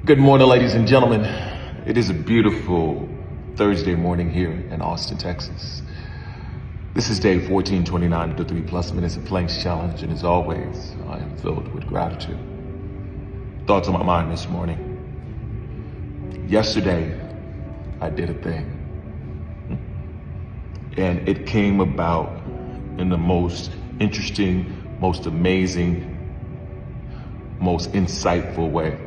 Good morning, ladies and gentlemen. It is a beautiful Thursday morning here in Austin, Texas. This is day 1429 of the 3 Plus Minutes of Planks Challenge, and as always, I am filled with gratitude. Thoughts on my mind this morning. Yesterday, I did a thing, and it came about in the most interesting, most amazing, most insightful way.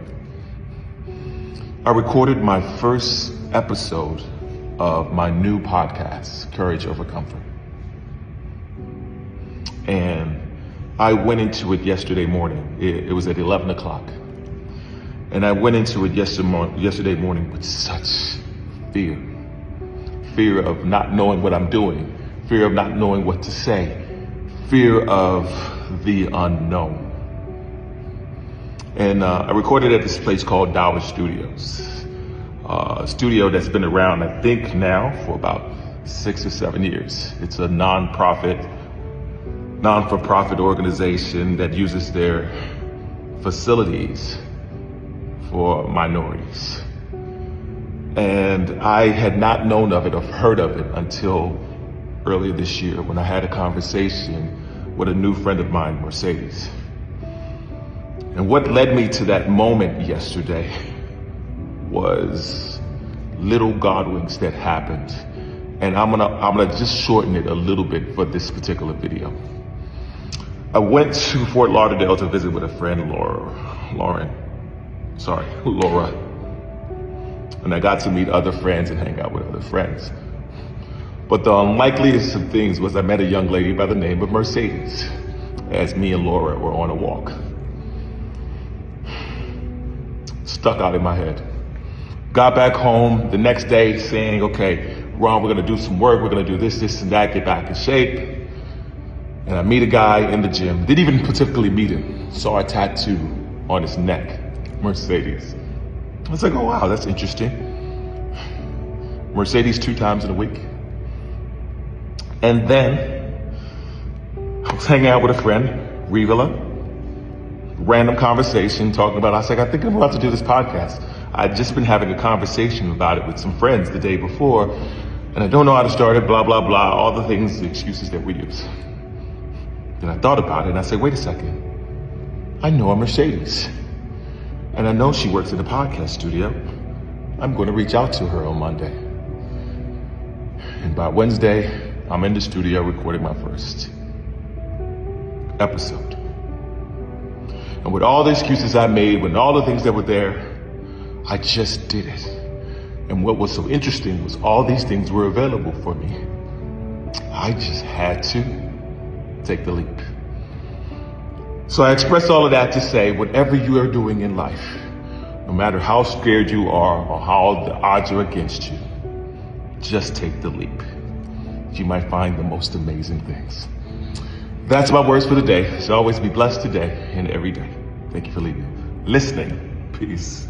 I recorded my first episode of my new podcast, Courage Over Comfort. And I went into it yesterday morning. It was at 11 o'clock. And I went into it yesterday morning with such fear. Fear of not knowing what I'm doing. Fear of not knowing what to say. Fear of the unknown. And I recorded at this place called Dower Studios, a studio that's been around, I think now for about 6 or 7 years. It's a non-for-profit organization that uses their facilities for minorities. And I had not known of it or heard of it until earlier this year when I had a conversation with a new friend of mine, Mercedes. And what led me to that moment yesterday was little Godwinks that happened. And I'm gonna just shorten it a little bit for this particular video. I went to Fort Lauderdale to visit with a friend, Laura. And I got to meet other friends and hang out with other friends. But the unlikeliest of things was I met a young lady by the name of Mercedes as me and Laura were on a walk. Stuck out in my head. Got back home the next day saying, okay, Ron, we're gonna do some work. We're gonna do this and that, get back in shape. And I meet a guy in the gym. Didn't even particularly meet him. Saw a tattoo on his neck, Mercedes. I was like, oh wow, that's interesting. Mercedes 2 times in a week. And then I was hanging out with a friend, Revela. Random conversation talking about, I was like, I think I'm about to do this podcast. I'd just been having a conversation about it with some friends the day before, and I don't know how to start it, blah, blah, blah, all the things, the excuses that we use. Then I thought about it and I said, wait a second. I know a Mercedes. And I know she works in a podcast studio. I'm going to reach out to her on Monday. And by Wednesday, I'm in the studio recording my first episode. And with all the excuses I made, with all the things that were there, I just did it. And what was so interesting was all these things were available for me. I just had to take the leap. So I express all of that to say, whatever you are doing in life, no matter how scared you are or how the odds are against you, just take the leap. You might find the most amazing things. That's my words for the day. So always be blessed today and every day. Thank you for listening. Peace.